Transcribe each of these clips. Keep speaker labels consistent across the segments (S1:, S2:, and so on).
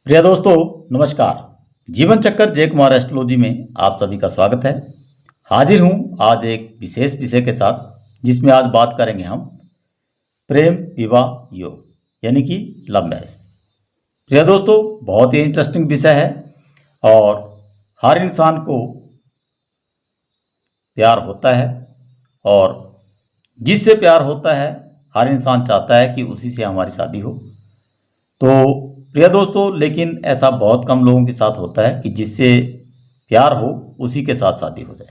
S1: प्रिय दोस्तों, नमस्कार। जीवन चक्कर जय कुमार एस्ट्रोलॉजी में आप सभी का स्वागत है। हाजिर हूं आज एक विशेष विषय के साथ, जिसमें आज बात करेंगे हम प्रेम विवाह योग यानी कि लव मैरिज। प्रिय दोस्तों, बहुत ही इंटरेस्टिंग विषय है और हर इंसान को प्यार होता है और जिससे प्यार होता है हर इंसान चाहता है कि उसी से हमारी शादी हो। तो प्रिय दोस्तों, लेकिन ऐसा बहुत कम लोगों के साथ होता है कि जिससे प्यार हो उसी के साथ शादी हो जाए।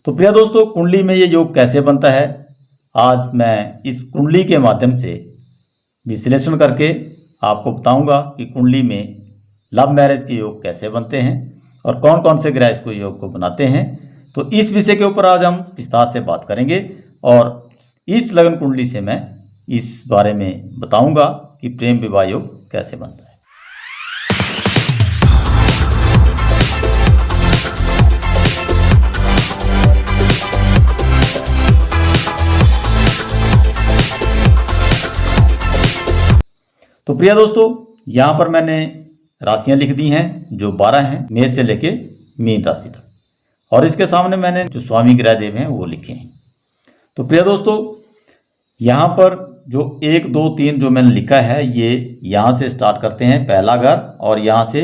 S1: तो प्रिय दोस्तों, कुंडली में ये योग कैसे बनता है, आज मैं इस कुंडली के माध्यम से विश्लेषण करके आपको बताऊंगा कि कुंडली में लव मैरिज के योग कैसे बनते हैं और कौन कौन से ग्रह इसको योग को बनाते हैं। तो इस विषय के ऊपर आज हम विस्तार से बात करेंगे और इस लगन कुंडली से मैं इस बारे में बताऊंगा कि प्रेम विवाह योग कैसे बनता है। तो प्रिय दोस्तों, यहां पर मैंने राशियां लिख दी हैं जो 12 हैं, मेष से लेके मीन राशि तक, और इसके सामने मैंने जो स्वामी ग्रह देव हैं वो लिखे हैं। तो प्रिय दोस्तों, यहां पर जो 1 2 3 जो मैंने लिखा है ये यहाँ से स्टार्ट करते हैं, पहला घर, और यहाँ से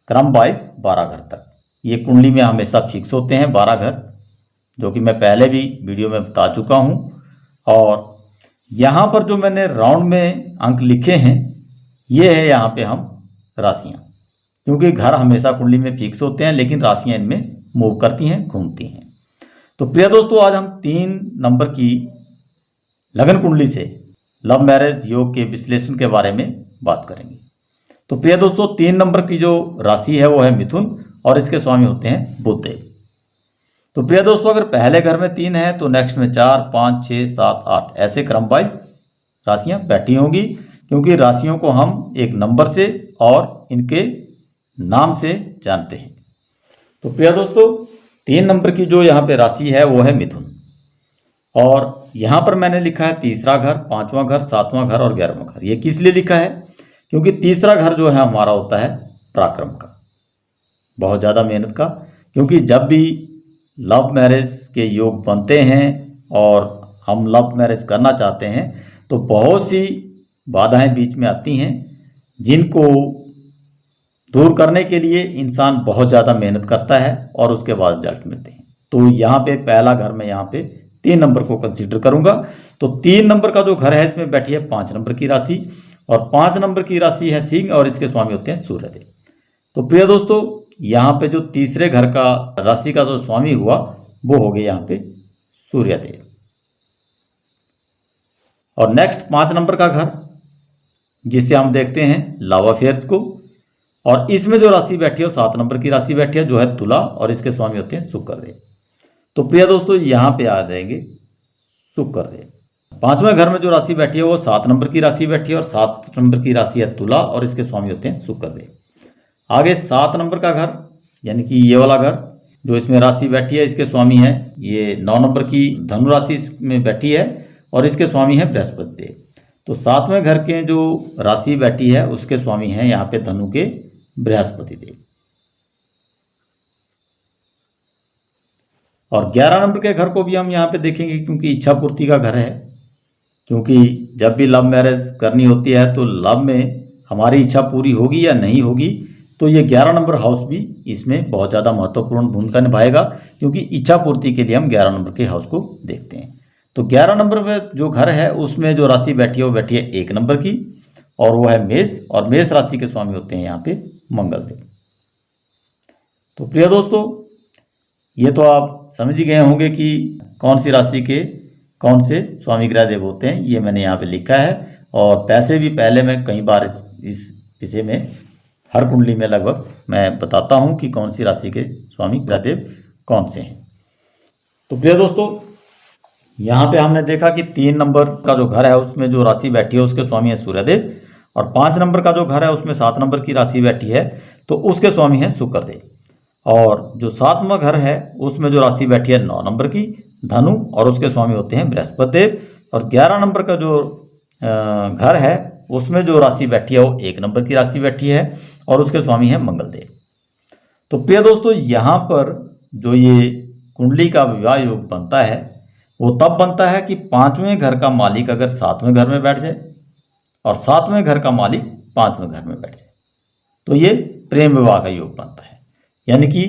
S1: क्रम वाइज 12 घर तक। ये कुंडली में हमेशा फिक्स होते हैं 12 घर, जो कि मैं पहले भी वीडियो में बता चुका हूँ। और यहाँ पर जो मैंने राउंड में अंक लिखे हैं ये है यहाँ पे हम राशियाँ, क्योंकि घर हमेशा कुंडली में फिक्स होते हैं लेकिन राशियाँ इनमें मूव करती हैं, घूमती हैं। तो प्रिय दोस्तों, आज हम 3 नंबर की लगन कुंडली से लव मैरिज योग के विश्लेषण के बारे में बात करेंगे। तो प्रिय दोस्तों, 3 नंबर की जो राशि है वो है मिथुन और इसके स्वामी होते हैं बुध देव। तो प्रिय दोस्तों, अगर पहले घर में 3 है तो नेक्स्ट में 4 5 6 7 8 ऐसे क्रम वाइज राशियां बैठी होंगी, क्योंकि राशियों को हम एक नंबर से और इनके नाम से जानते हैं। तो प्रिय दोस्तों, 3 नंबर की जो यहाँ पे राशि है वो है मिथुन, और यहाँ पर मैंने लिखा है तीसरा घर, 5वां घर, 7वां घर और 11वां घर। ये किस लिए लिखा है? क्योंकि तीसरा घर जो है हमारा होता है पराक्रम का, बहुत ज़्यादा मेहनत का। क्योंकि जब भी लव मैरिज के योग बनते हैं और हम लव मैरिज करना चाहते हैं तो बहुत सी बाधाएं बीच में आती हैं, जिनको दूर करने के लिए इंसान बहुत ज़्यादा मेहनत करता है और उसके बाद रिजल्ट मिलते हैं। तो यहाँ पे पहला घर में यहाँ पे 3 नंबर को कंसीडर करूंगा। तो 3 नंबर का जो घर है इसमें बैठी है 5 नंबर की राशि, और 5 नंबर की राशि है सिंह और इसके स्वामी होते हैं सूर्यदेव। तो प्रिय दोस्तों, यहाँ पे जो तीसरे घर का राशि का जो स्वामी हुआ वो हो गया यहाँ पे सूर्यदेव। और नेक्स्ट 5 नंबर का घर, जिससे हम देखते हैं लव अफेयर्स को, और इसमें जो राशि बैठी है 7 नंबर की राशि बैठी है जो है तुला और इसके स्वामी होते हैं शुक्रदेव। तो प्रिय दोस्तों, यहाँ पे आ जाएंगे शुक्रदेव। 5वें घर में जो राशि बैठी है वो 7 नंबर की राशि बैठी है और 7 नंबर की राशि है तुला और इसके स्वामी होते हैं शुक्रदेव। आगे 7 नंबर का घर यानी कि ये वाला घर जो इसमें राशि बैठी है, इसके स्वामी है ये 9 नंबर की धनु राशि इसमें बैठी है और इसके स्वामी है बृहस्पति देव। तो 7वें घर के जो राशि बैठी है उसके स्वामी हैं यहाँ पे धनु के बृहस्पति देव। और 11 नंबर के घर को भी हम यहाँ पे देखेंगे, क्योंकि इच्छा पूर्ति का घर है। क्योंकि जब भी लव मैरिज करनी होती है तो लव में हमारी इच्छा पूरी होगी या नहीं होगी, तो ये 11 नंबर हाउस भी इसमें बहुत ज़्यादा महत्वपूर्ण भूमिका निभाएगा, क्योंकि इच्छा पूर्ति के लिए हम 11 नंबर के हाउस को देखते हैं। तो 11 नंबर में जो घर है उसमें जो राशि बैठी है वो बैठी है 1 नंबर की, और वो है मेष, और मेष राशि के स्वामी होते हैं यहाँ पे मंगल देव। तो प्रिय दोस्तों, ये तो आप समझ ही गए होंगे कि कौन सी राशि के कौन से स्वामी ग्रह देव होते हैं। ये मैंने यहाँ पे लिखा है, और पैसे भी पहले मैं कई बार इस विषय में हर कुंडली में लगभग मैं बताता हूँ कि कौन सी राशि के स्वामी ग्रह देव कौन से हैं। तो प्रिय दोस्तों, यहाँ पे हमने देखा कि 3 नंबर का जो घर है उसमें जो राशि बैठी है उसके स्वामी है सूर्यदेव, और 5 नंबर का जो घर है उसमें 7 नंबर की राशि बैठी है तो उसके स्वामी है शुक्रदेव। और जो 7वां घर है उसमें जो राशि बैठी है 9 नंबर की धनु और उसके स्वामी होते हैं बृहस्पति देव। और 11 नंबर का जो घर है उसमें जो राशि बैठी है वो 1 नंबर की राशि बैठी है और उसके स्वामी हैं मंगलदेव। तो प्रिय दोस्तों, यहाँ पर जो ये कुंडली का विवाह योग बनता है वो तब बनता है कि 5वें घर का मालिक अगर 7वें घर में बैठ जाए और 7वें घर का मालिक 5वें घर में बैठ जाए तो ये प्रेम विवाह का योग बनता है। यानी कि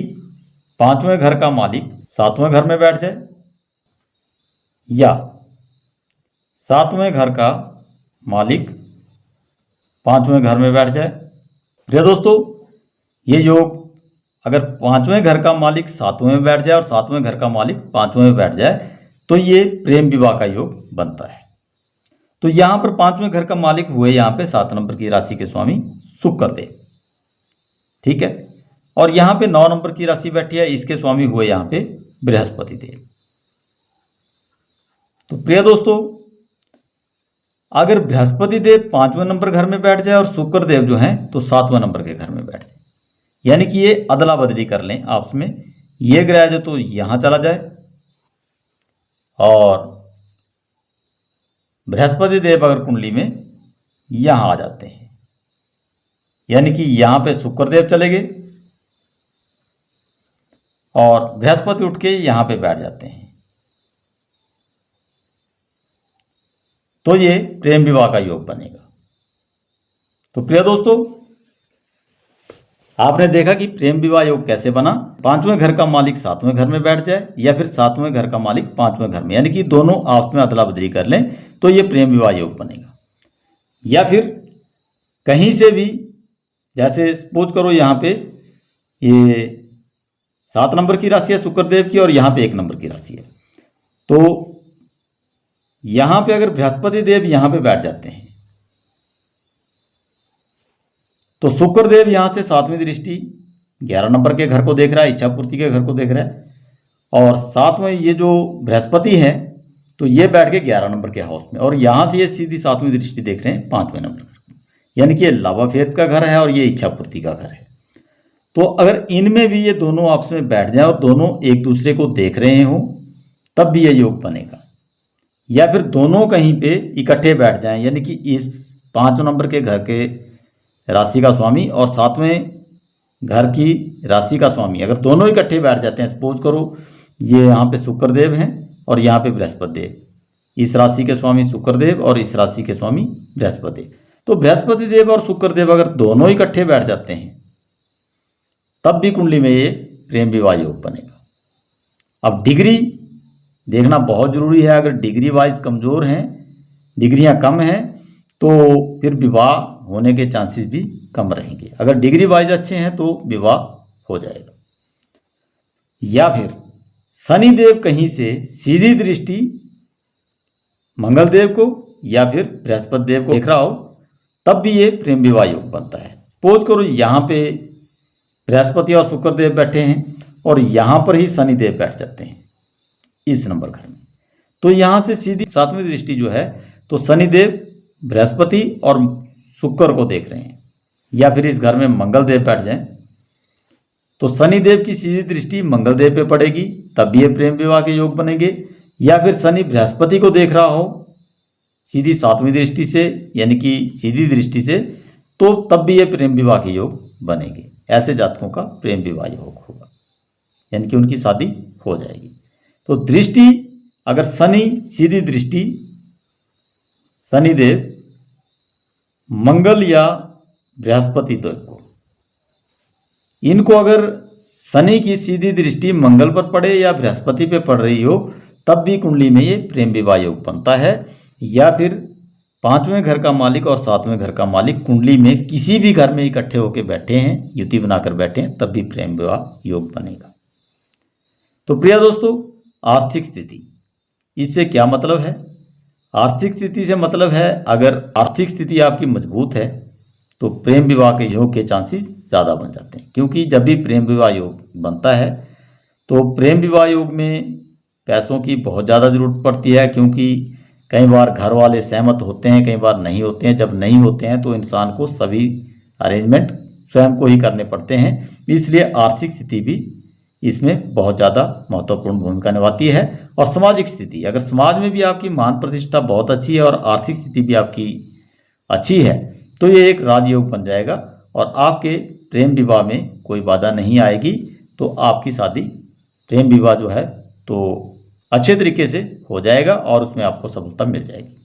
S1: 5वें घर का मालिक 7वें घर में बैठ जाए या 7वें घर का मालिक 5वें घर में बैठ जाए। प्रिय दोस्तों, ये योग अगर 5वें घर का मालिक 7वें में बैठ जाए और 7वें घर का मालिक 5वें में बैठ जाए तो ये प्रेम विवाह का योग बनता है। तो यहाँ पर 5वें घर का मालिक हुए यहाँ पे 7 नंबर की राशि के स्वामी शुक्रदेव, ठीक है। और यहाँ पे 9 नंबर की राशि बैठी है, इसके स्वामी हुए यहाँ पे बृहस्पति देव। तो प्रिय दोस्तों, अगर बृहस्पति देव 5वें नंबर घर में बैठ जाए और शुक्र देव जो हैं तो 7वें नंबर के घर में बैठ जाए, यानी कि ये अदला बदली कर लें आपस में, ये ग्रह जो तो यहाँ चला जाए और बृहस्पति देव अगर कुंडली में यहाँ आ जाते हैं, यानी कि यहाँ पे शुक्र देव चले गए और बृहस्पति उठ के यहाँ पे बैठ जाते हैं, तो ये प्रेम विवाह का योग बनेगा। तो प्रिय दोस्तों, आपने देखा कि प्रेम विवाह योग कैसे बना। 5वें घर का मालिक 7वें घर में बैठ जाए या फिर 7वें घर का मालिक 5वें घर में, यानी कि दोनों आपस में अदला बदली कर लें तो ये प्रेम विवाह योग बनेगा। या फिर कहीं से भी, जैसे सपोज करो यहाँ पे ये 7 नंबर की राशि है शुक्रदेव की और यहाँ पे 1 नंबर की राशि है, तो यहाँ पे अगर बृहस्पति देव यहाँ पे बैठ जाते हैं तो शुक्रदेव यहाँ से 7वीं दृष्टि 11 नंबर के घर को देख रहा है, इच्छा पूर्ति के घर को देख रहा है, और 7वें ये जो बृहस्पति है तो ये बैठ के 11 नंबर के हाउस में, और यहाँ से ये सीधी 7वीं दृष्टि देख रहे हैं 5वें नंबर घर, यानी कि ये लव अफेयर्स का घर है और ये इच्छा पूर्ति का घर है। तो अगर इनमें भी ये दोनों आपस में बैठ जाएं और दोनों एक दूसरे को देख रहे हों तब भी ये योग बनेगा। या फिर दोनों कहीं पे इकट्ठे बैठ जाएं, यानी कि इस 5 नंबर के घर के राशि का स्वामी और 7वें घर की राशि का स्वामी अगर दोनों इकट्ठे बैठ जाते हैं, सपोज करो ये यहाँ पे शुक्रदेव हैं और यहाँ पे बृहस्पति देव, इस राशि के स्वामी शुक्रदेव और इस राशि के स्वामी बृहस्पति देव, तो बृहस्पति देव और शुक्रदेव अगर दोनों इकट्ठे बैठ जाते हैं तब भी कुंडली में ये प्रेम विवाह योग बनेगा। अब डिग्री देखना बहुत जरूरी है। अगर डिग्री वाइज कमज़ोर हैं, डिग्रियां कम हैं, तो फिर विवाह होने के चांसेस भी कम रहेंगे। अगर डिग्री वाइज अच्छे हैं तो विवाह हो जाएगा। या फिर शनिदेव कहीं से सीधी दृष्टि मंगल देव को या फिर बृहस्पति देव को देख रहा हो तब भी ये प्रेम विवाह योग बनता है। पोज करो यहाँ पे बृहस्पति और शुक्रदेव बैठे हैं और यहाँ पर ही शनिदेव बैठ जाते हैं इस नंबर घर में, तो यहाँ से सीधी 7वीं दृष्टि जो है तो शनिदेव बृहस्पति और शुक्र को देख रहे हैं। या फिर इस घर में मंगल देव बैठ जाएं तो शनिदेव की सीधी दृष्टि मंगल देव पे पड़ेगी, तब भी ये प्रेम विवाह के योग बनेंगे। या फिर शनि बृहस्पति को देख रहा हो सीधी 7वीं दृष्टि से, यानी कि सीधी दृष्टि से, तो तब भी ये प्रेम विवाह के योग बनेंगे। ऐसे जातकों का प्रेम विवाह योग होगा, यानी कि उनकी शादी हो जाएगी। तो दृष्टि अगर शनि सीधी दृष्टि शनिदेव मंगल या बृहस्पति देव को, इनको अगर शनि की सीधी दृष्टि मंगल पर पड़े या बृहस्पति पे पड़ रही हो तब भी कुंडली में ये प्रेम विवाह योग बनता है। या फिर 5वें घर का मालिक और 7वें घर का मालिक कुंडली में किसी भी घर में इकट्ठे होकर बैठे हैं, युति बनाकर बैठे हैं, तब भी प्रेम विवाह योग बनेगा। तो प्रिय दोस्तों, आर्थिक स्थिति, इससे क्या मतलब है? आर्थिक स्थिति से मतलब है अगर आर्थिक स्थिति आपकी मजबूत है तो प्रेम विवाह के योग के चांसेस ज़्यादा बन जाते हैं, क्योंकि जब भी प्रेम विवाह योग बनता है तो प्रेम विवाह योग में पैसों की बहुत ज़्यादा ज़रूरत पड़ती है, क्योंकि कई बार घर वाले सहमत होते हैं, कई बार नहीं होते हैं। जब नहीं होते हैं तो इंसान को सभी अरेंजमेंट स्वयं को ही करने पड़ते हैं, इसलिए आर्थिक स्थिति भी इसमें बहुत ज़्यादा महत्वपूर्ण भूमिका निभाती है। और सामाजिक स्थिति, अगर समाज में भी आपकी मान प्रतिष्ठा बहुत अच्छी है और आर्थिक स्थिति भी आपकी अच्छी है तो ये एक राजयोग बन जाएगा और आपके प्रेम विवाह में कोई बाधा नहीं आएगी, तो आपकी शादी प्रेम विवाह जो है तो अच्छे तरीके से हो जाएगा और उसमें आपको सफलता मिल जाएगी।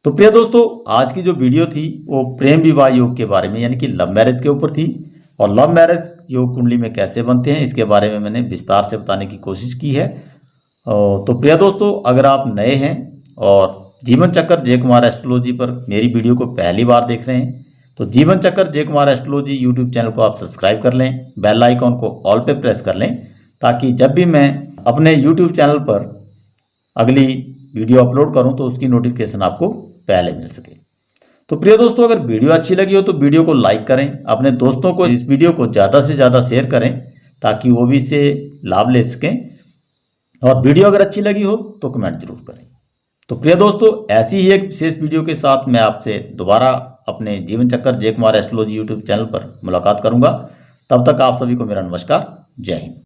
S1: तो प्रिय दोस्तों, आज की जो वीडियो थी वो प्रेम विवाह योग के बारे में यानी कि लव मैरिज के ऊपर थी, और लव मैरिज योग कुंडली में कैसे बनते हैं इसके बारे में मैंने विस्तार से बताने की कोशिश की है। तो प्रिय दोस्तों, अगर आप नए हैं और जीवन चक्कर जय कुमार एस्ट्रोलॉजी पर मेरी वीडियो को पहली बार देख रहे हैं तो जीवन चक्कर जय कुमार एस्ट्रोलॉजी यूट्यूब चैनल को आप सब्सक्राइब कर लें, बेल आइकॉन को ऑल पे प्रेस कर लें, ताकि जब भी मैं अपने यूट्यूब चैनल पर अगली वीडियो अपलोड करूं तो उसकी नोटिफिकेशन आपको पहले मिल सके। तो प्रिय दोस्तों, अगर वीडियो अच्छी लगी हो तो वीडियो को लाइक करें, अपने दोस्तों को इस वीडियो को ज़्यादा से ज़्यादा शेयर करें ताकि वो भी इससे लाभ ले सकें, और वीडियो अगर अच्छी लगी हो तो कमेंट जरूर करें। तो प्रिय दोस्तों, ऐसी ही एक विशेष वीडियो के साथ मैं आपसे दोबारा अपने जीवन चक्कर जय कुमार एस्ट्रोलॉजी यूट्यूब चैनल पर मुलाकात करूंगा। तब तक आप सभी को मेरा नमस्कार। जय हिंद।